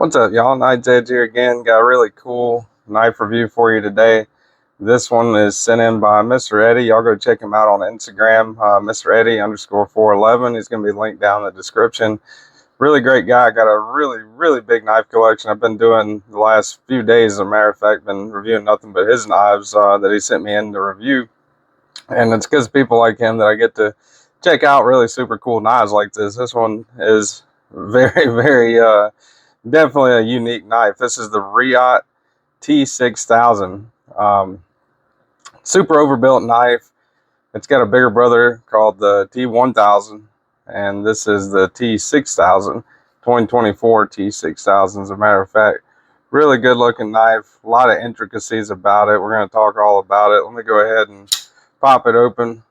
What's up, y'all? Knight's Edge here again. Got a really cool knife review for you today. This one is sent in by Mr. Eddie. Y'all go check him out on Instagram, Mr. Eddie_411. He's going to be linked down in the description. Really great guy. Got a really big knife collection. I've been doing the last few days, as a matter of fact, been reviewing nothing but his knives that he sent me in to review. And it's because people like him that I get to check out really super cool knives like this. This one is very definitely a unique knife. This is the Reate T6000. Super overbuilt knife. It's got a bigger brother called the T1000, and this is the T6000, 2024 T6000 as a matter of fact. Really good looking knife. A lot of intricacies about it. We're going to talk all about it. Let me go ahead and pop it open.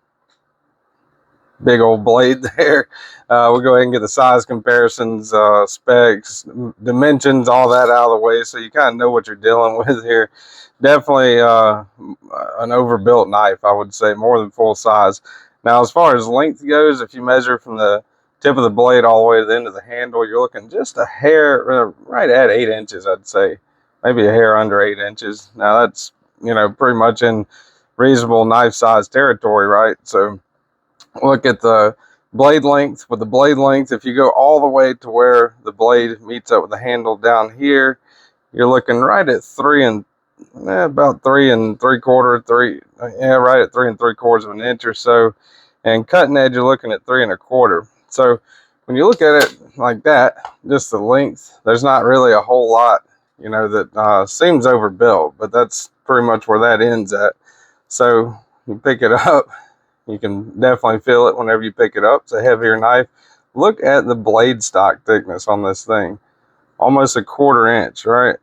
Big old blade there. We'll go ahead and get the size comparisons, specs, dimensions, all that out of the way, so you kind of know what you're dealing with here. Definitely an overbuilt knife, I would say, more than full size. Now, as far as length goes, if you measure from the tip of the blade all the way to the end of the handle, you're looking just a hair, right at 8 inches, I'd say. Maybe a hair under 8 inches. Now, that's, pretty much in reasonable knife size territory, right? So look at the blade length. With the blade length, if you go all the way to where the blade meets up with the handle down here, you're looking right at about 3 3/4, right at 3 3/4 of an inch or so. And cutting edge, you're looking at 3 1/4. So when you look at it like that, just the length, there's not really a whole lot, that seems overbuilt, but that's pretty much where that ends at. So you pick it up. You can definitely feel it whenever you pick it up. It's a heavier knife. Look at the blade stock thickness on this thing. Almost a 1/4 inch, right?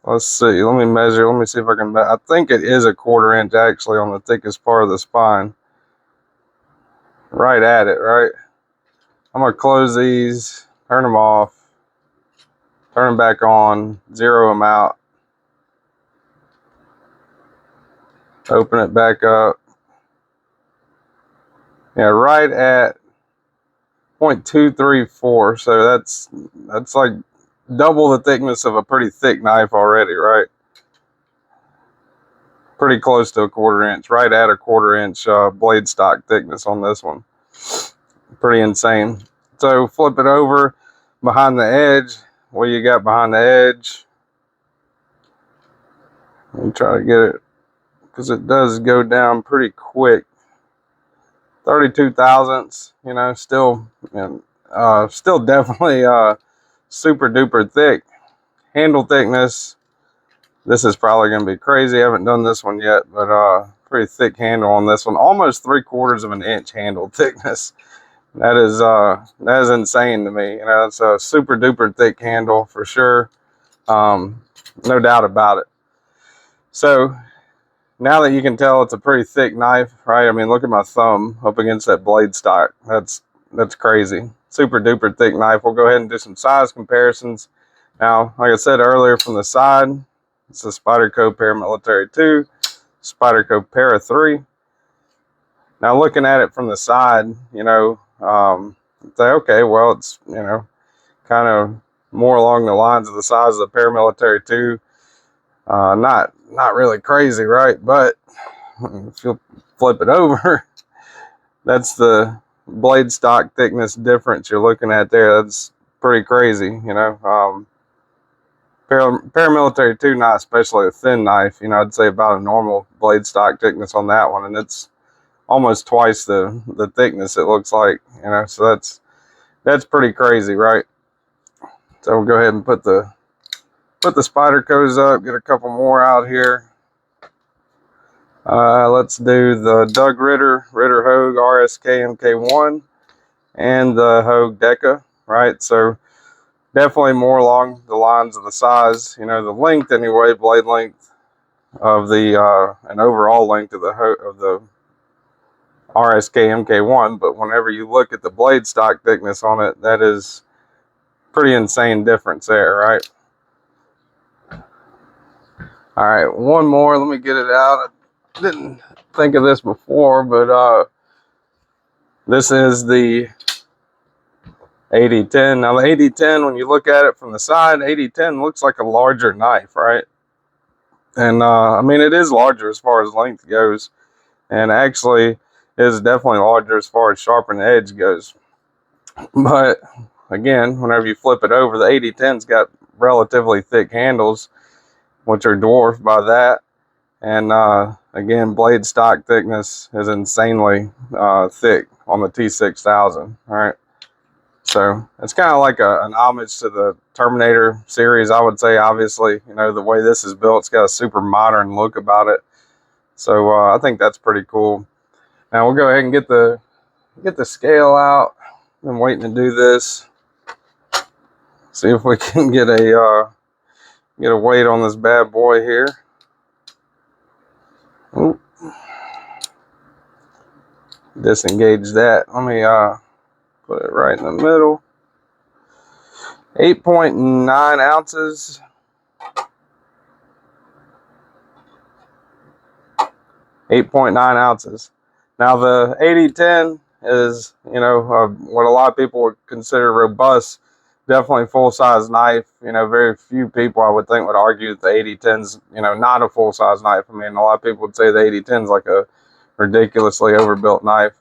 Let's see. Let me measure. Let me see if I can. I think it is a 1/4 inch actually on the thickest part of the spine. Right at it, right? I'm going to close these, turn them off, turn them back on, zero them out, open it back up. Yeah, right at 0.234, so that's like double the thickness of a pretty thick knife already, right? Pretty close to a 1/4 inch, right at a 1/4 inch blade stock thickness on this one. Pretty insane. So flip it over behind the edge. What you got behind the edge? Let me try to get it, because it does go down pretty quick. 32 thousandths, still definitely super duper thick. Handle thickness, this is probably going to be crazy. I haven't done this one yet, but pretty thick handle on this one. Almost 3/4 of an inch handle thickness. That is insane to me. It's a super duper thick handle for sure. No doubt about it. So now that you can tell it's a pretty thick knife, right? I mean, look at my thumb up against that blade stock. That's crazy. Super duper thick knife. We'll go ahead and do some size comparisons. Now, like I said earlier, from the side, it's a Spyderco Paramilitary 2, Spyderco Para 3. Now, looking at it from the side, say, okay, well, it's, kind of more along the lines of the size of the Paramilitary 2. Not really crazy, right? But if you flip it over, that's the blade stock thickness difference you're looking at there. That's pretty crazy, Paramilitary 2, not especially a thin knife. I'd say about a normal blade stock thickness on that one, and it's almost twice the thickness it looks like, so that's pretty crazy, right? So we'll go ahead and put the Spydercos up, get a couple more out here. Let's do the Doug Ritter Hogue RSK MK1 and the Hogue Deca, right? So definitely more along the lines of the size, the length anyway, blade length of the and overall length of the RSK MK1. But whenever you look at the blade stock thickness on it, that is pretty insane difference there, right? All right, one more. Let me get it out. I didn't think of this before, but this is the 8010. Now the 8010, when you look at it from the side, 8010 looks like a larger knife, right? And I mean, it is larger as far as length goes, and actually is definitely larger as far as sharpened edge goes. But again, whenever you flip it over, the 8010's got relatively thick handles, which are dwarfed by that. And again, blade stock thickness is insanely thick on the T6000. All right, so it's kind of like an homage to the Terminator series, I would say. Obviously, you know, the way this is built, it's got a super modern look about it. So I think that's pretty cool. Now we'll go ahead and get the scale out. I'm waiting to do this. See if we can get a weight on this bad boy here. Oop. Disengage that. Let me put it right in the middle. 8.9 ounces. 8.9 ounces. Now the 8010 is, you know, what a lot of people would consider robust. Definitely full-size knife. You know, very few people I would think would argue that the 8010's, you know, not a full-size knife. I mean, a lot of people would say the 8010's like a ridiculously overbuilt knife.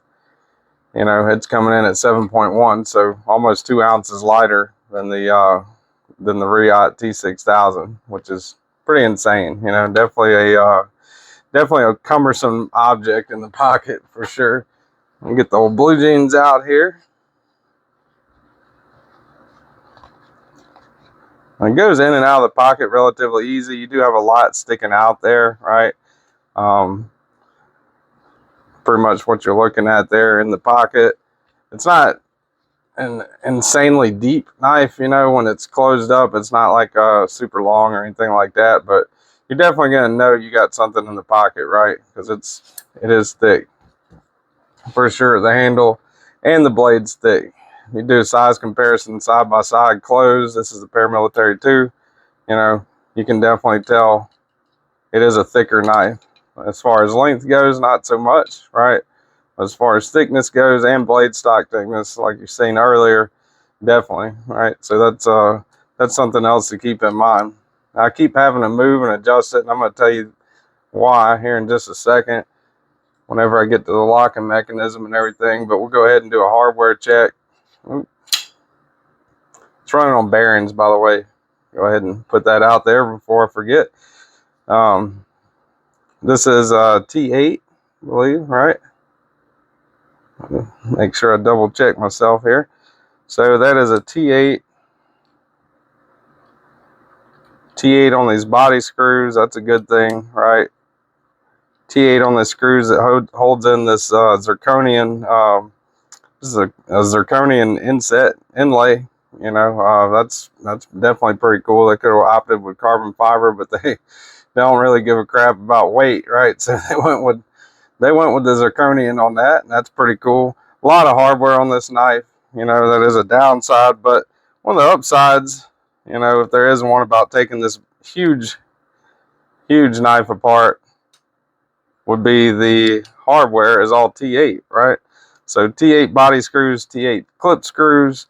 You know, it's coming in at 7.1, so almost 2 ounces lighter than the Reate T6000, which is pretty insane. You know, definitely a cumbersome object in the pocket for sure. I'll get the old blue jeans out here. It goes in and out of the pocket relatively easy. You do have a lot sticking out there, right? Pretty much what you're looking at there in the pocket. It's not an insanely deep knife, you know, when it's closed up. It's not like super long or anything like that, but you're definitely going to know you got something in the pocket, right? Because it is thick. For sure, the handle and the blade's thick. You do a size comparison side by side closed. This is the Paramilitary 2. You know, you can definitely tell it is a thicker knife. As far as length goes, not so much, right? As far as thickness goes and blade stock thickness, like you've seen earlier, definitely, right? So that's something else to keep in mind. I keep having to move and adjust it, and I'm going to tell you why here in just a second whenever I get to the locking mechanism and everything. But we'll go ahead and do a hardware check. Oop. It's running on bearings, by the way. Go ahead and put that out there before I forget. This is T8, I believe, right? Make sure I double check myself here. So that is a T8 on these body screws. That's a good thing, right? T8 on the screws that holds in this zirconian. This is a zirconian inlay. You know, that's definitely pretty cool. They could have opted with carbon fiber, but they don't really give a crap about weight, right? So they went with the zirconian on that, and that's pretty cool. A lot of hardware on this knife. You know, that is a downside, but one of the upsides, you know, if there is one about taking this huge knife apart, would be the hardware is all T8, right? So T8 body screws, T8 clip screws,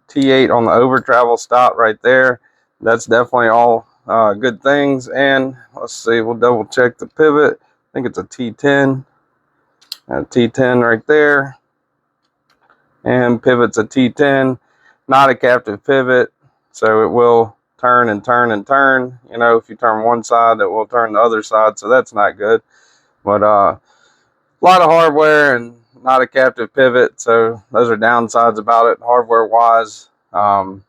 T8 on the over travel stop right there. That's definitely all good things. And let's see, we'll double check the pivot. I think it's a T10. A T10 right there. And pivot's a T10, not a captive pivot. So it will turn and turn and turn. You know, if you turn one side, it will turn the other side. So that's not good. But a lot of hardware and not a captive pivot, so those are downsides about it hardware wise. You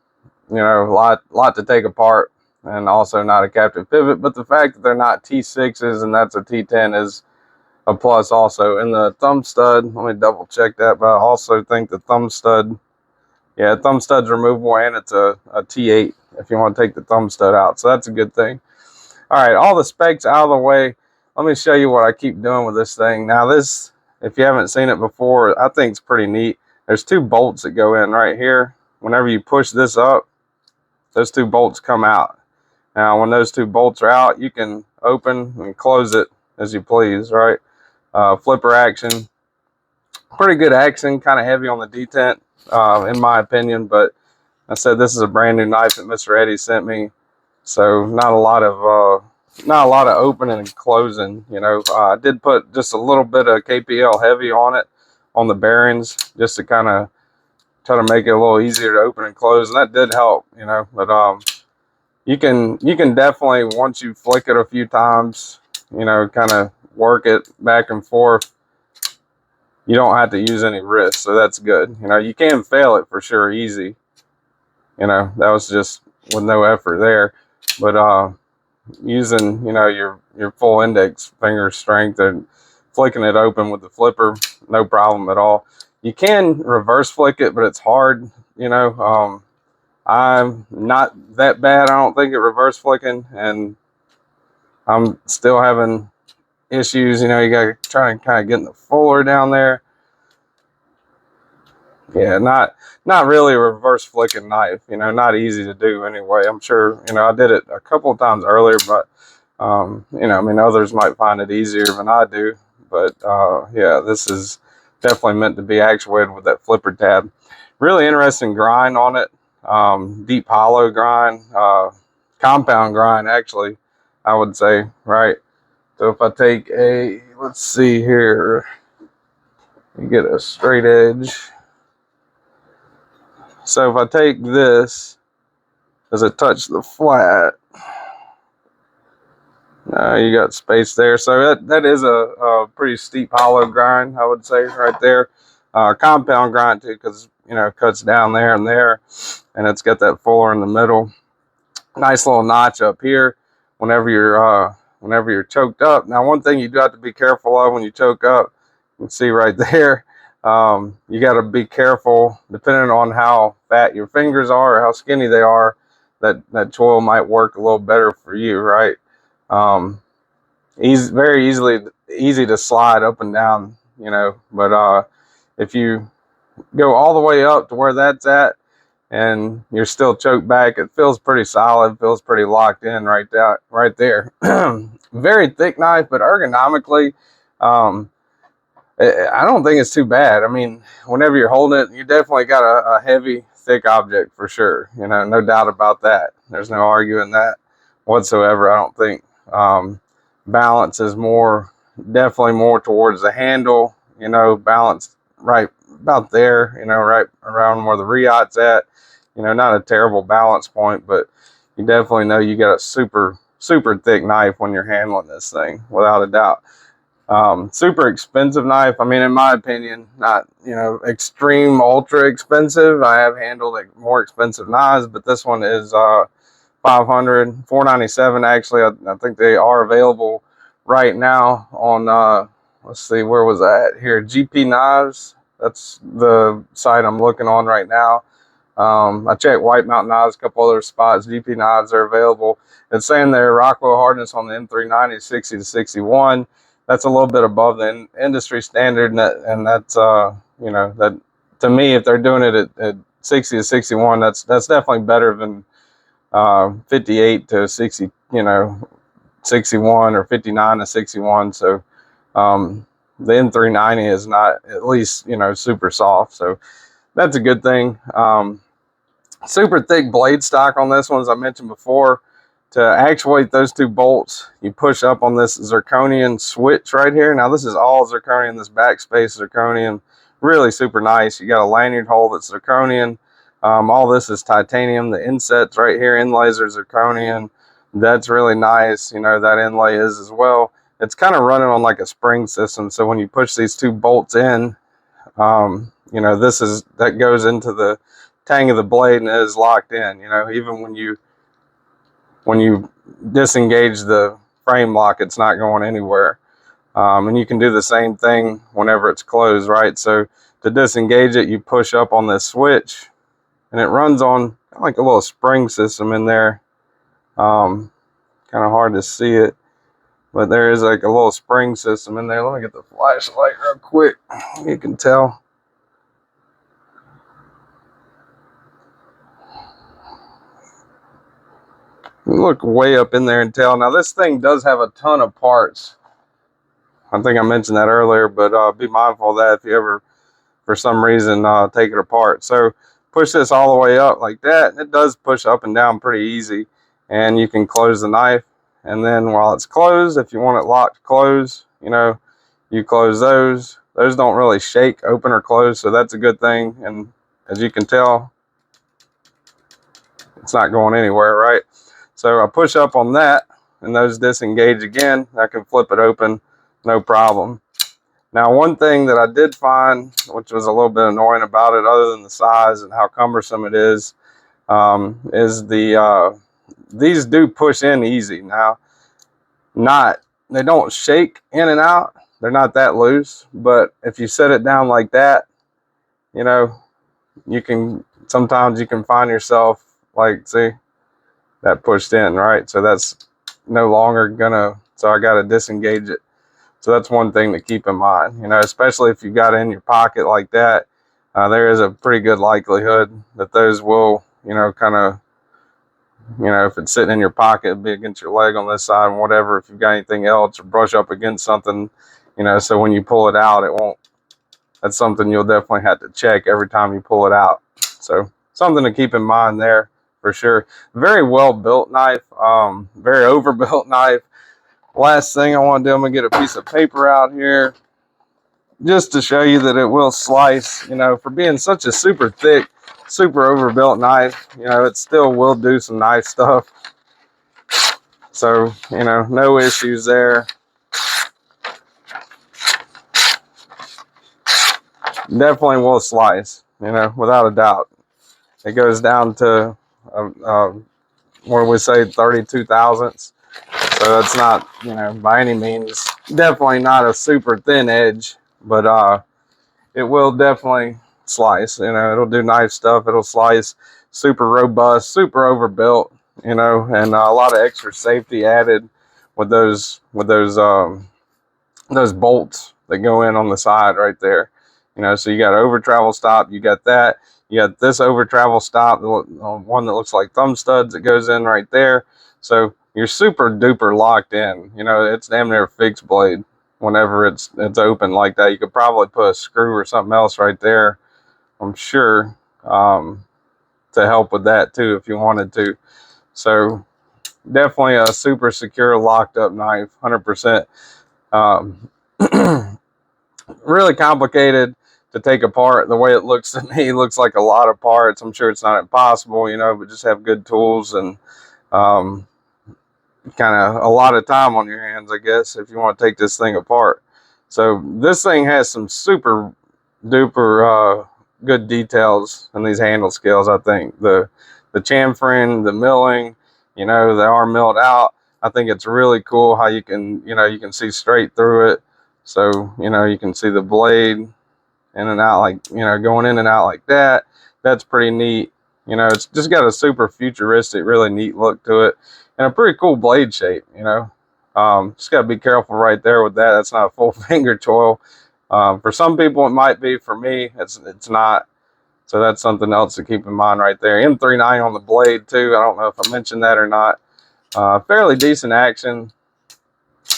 know, a lot to take apart, and also not a captive pivot. But the fact that they're not T6s and that's a T10 is a plus also. And the thumb stud, let me double check that, but I also think the thumb stud, yeah, thumb stud's removable, and it's a T8 if you want to take the thumb stud out, so that's a good thing. All right, all the specs out of the way. Let me show you what I keep doing with this thing. Now this, if you haven't seen it before, I think it's pretty neat. There's two bolts that go in right here. Whenever you push this up, those two bolts come out. Now when those two bolts are out, you can open and close it as you please, right? Flipper action. pretty good action, kind of heavy on the detent, in my opinion. But I said this is a brand new knife that Mr. Eddie sent me, so not a lot of opening and closing. You know, I did put just a little bit of KPL heavy on it, on the bearings, just to kind of try to make it a little easier to open and close, and that did help. You know, but you can definitely, once you flick it a few times, you know, kind of work it back and forth, you don't have to use any wrist, so that's good. You know, you can fail it for sure easy. You know, that was just with no effort there. But using, you know, your full index finger strength and flicking it open with the flipper, no problem at all. You can reverse flick it, but it's hard. You know, I'm not that bad, I don't think, at reverse flicking, and I'm still having issues. You know, you gotta try and kind of get in the fuller down there. Yeah, not really a reverse flicking knife. You know, not easy to do anyway. I'm sure, you know, I did it a couple of times earlier, but you know, I mean, others might find it easier than I do. But yeah, this is definitely meant to be actuated with that flipper tab. Really interesting grind on it. Deep hollow grind, compound grind, actually, I would say, right? So if I take a, let's see here, you get a straight edge. So if I take this, does it touch the flat? No, you got space there. So that is a pretty steep hollow grind, I would say, right there. Compound grind too, because, you know, it cuts down there, and it's got that fuller in the middle. Nice little notch up here whenever you're choked up. Now, one thing you do have to be careful of when you choke up, you can see right there, you got to be careful, depending on how fat your fingers are or how skinny they are, that choil might work a little better for you, right? Very easy to slide up and down, you know, but if you go all the way up to where that's at and you're still choked back, it feels pretty solid, feels pretty locked in right there. Very thick knife, but ergonomically, I don't think it's too bad. I mean, whenever you're holding it, you definitely got a heavy, thick object for sure. You know, no doubt about that. There's no arguing that whatsoever, I don't think. Balance is definitely more towards the handle, you know, balance right about there, you know, right around where the Reate's at. You know, not a terrible balance point, but you definitely know you got a super, super thick knife when you're handling this thing, without a doubt. Super expensive knife. I mean, in my opinion, not, you know, extreme ultra expensive. I have handled like more expensive knives, but this one is $497 actually. I think they are available right now on let's see, where was I at here? GP Knives. That's the site I'm looking on right now. I checked White Mountain Knives, a couple other spots. GP Knives are available. It's saying their Rockwell hardness on the M390 is 60 to 61. That's a little bit above the industry standard, and that's you know, that to me, if they're doing it at 60 to 61, that's definitely better than 58 to 60, you know, 61 or 59 to 61. So the M390 is not, at least, you know, super soft, so that's a good thing. Super thick blade stock on this one, as I mentioned before. To actuate those two bolts, you push up on this zirconium switch right here. Now, this is all zirconium, this backspace zirconium, really super nice. You got a lanyard hole that's zirconium. All this is titanium. The insets right here, inlays are zirconium. That's really nice. You know, that inlay is as well. It's kind of running on like a spring system, so when you push these two bolts in, you know, that goes into the tang of the blade and it is locked in. You know, even when you disengage the frame lock, it's not going anywhere. And you can do the same thing whenever it's closed, right? So to disengage it, you push up on this switch, and it runs on like a little spring system in there. Kind of hard to see it, but there is like a little spring system in there. Let me get the flashlight real quick. You can tell. Look way up in there and tell. Now, this thing does have a ton of parts. I think I mentioned that earlier, but be mindful of that if you ever for some reason take it apart. So push this all the way up like that. It does push up and down pretty easy, and you can close the knife. And then while it's closed, if you want it locked closed, you close those. Those don't really shake open or close, so that's a good thing. And as you can tell, it's not going anywhere, right? So I push up on that, and those disengage again. I can flip it open, no problem. Now, one thing that I did find, which was a little bit annoying about it, other than the size and how cumbersome it is these do push in easy. Now, they don't shake in and out. They're not that loose, but if you set it down like that, sometimes you can find yourself like, see, that pushed in, right? So that's no longer so I got to disengage it. So that's one thing to keep in mind, especially if you got it in your pocket like that. There is a pretty good likelihood that those will, if it's sitting in your pocket, it'll be against your leg on this side and whatever. If you've got anything else or brush up against something, so when you pull it out, it won't. That's something you'll definitely have to check every time you pull it out. So something to keep in mind there for sure. Very well built knife, very overbuilt knife. Last thing I want to do, I'm going to get a piece of paper out here just to show you that it will slice. For being such a super thick, super overbuilt knife, it still will do some nice stuff. So, no issues there. Definitely will slice, without a doubt. It goes down to, what do we say, 32 thousandths. So that's not, by any means, definitely not a super thin edge, but it will definitely slice. It'll do knife stuff. It'll slice. Super robust, super overbuilt, and a lot of extra safety added with those bolts that go in on the side right there. So you got over travel stop. You got that. You got this over travel stop, one that looks like thumb studs that goes in right there. So you're super duper locked in. It's damn near a fixed blade whenever it's open like that. You could probably put a screw or something else right there, I'm sure, to help with that too if you wanted to. So definitely a super secure locked up knife, 100%. Really complicated to take apart. The way it looks to me, looks like a lot of parts. I'm sure it's not impossible, but just have good tools and kind of a lot of time on your hands, I guess, if you want to take this thing apart. So this thing has some super duper good details in these handle scales. I think the chamfering, the milling, they are milled out. I think it's really cool how you can see straight through it. So you can see the blade in and out, like going in and out like that. That's pretty neat. It's just got a super futuristic, really neat look to it, and a pretty cool blade shape. Just got to be careful right there with that. That's not a full finger choil. For some people it might be. For me, it's not. So that's something else to keep in mind right there. M39 on the blade too. I don't know if I mentioned that or not. Fairly decent action,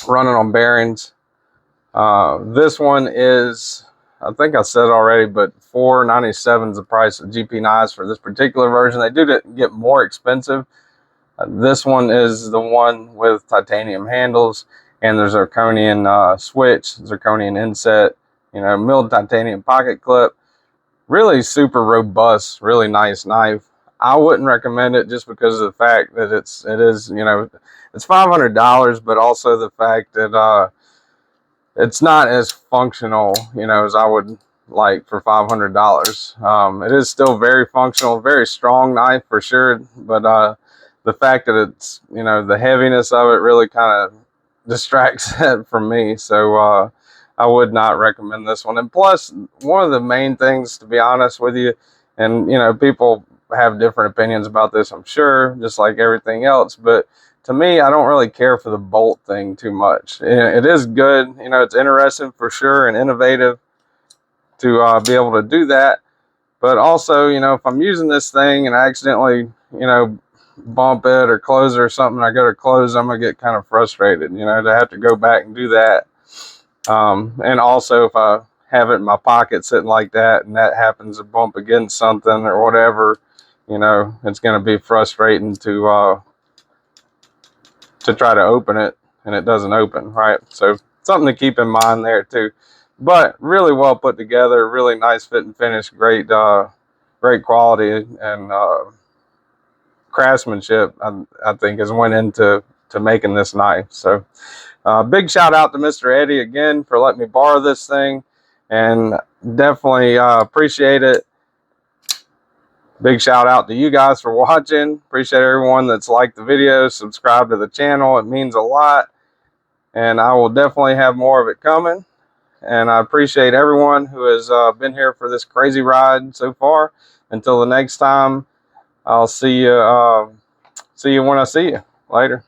running on bearings. This one is, I think I said already, but $497 is the price of GP knives for this particular version. They do get more expensive. This one is the one with titanium handles, and there's a zirconian switch, zirconian inset, milled titanium pocket clip. Really super robust, really nice knife. I wouldn't recommend it just because of the fact that it is it's $500, but also the fact that it's not as functional, as I would like for $500. It is still very functional, very strong knife for sure, but the fact that it's, the heaviness of it really kind of distracts that from me. So I would not recommend this one. And plus, one of the main things, to be honest with you, and people have different opinions about this, I'm sure, just like everything else, but to me, I don't really care for the bolt thing too much. It is good, it's interesting for sure and innovative to be able to do that. But also, if I'm using this thing and I accidentally, bump it or close it or something, I go to close, I'm gonna get kind of frustrated, to have to go back and do that. And also, if I have it in my pocket sitting like that, and that happens to bump against something or whatever, you know, it's going to be frustrating to try to open it and it doesn't open, right? So something to keep in mind there too. But really well put together, really nice fit and finish, great great quality, and craftsmanship I think has went into making this knife. So big shout out to Mr. Eddie again for letting me borrow this thing, and definitely appreciate it. Big shout out to you guys for watching. Appreciate everyone that's liked the video, subscribed to the channel. It means a lot, and I will definitely have more of it coming. And I appreciate everyone who has been here for this crazy ride so far. Until the next time, I'll see you when I see you later.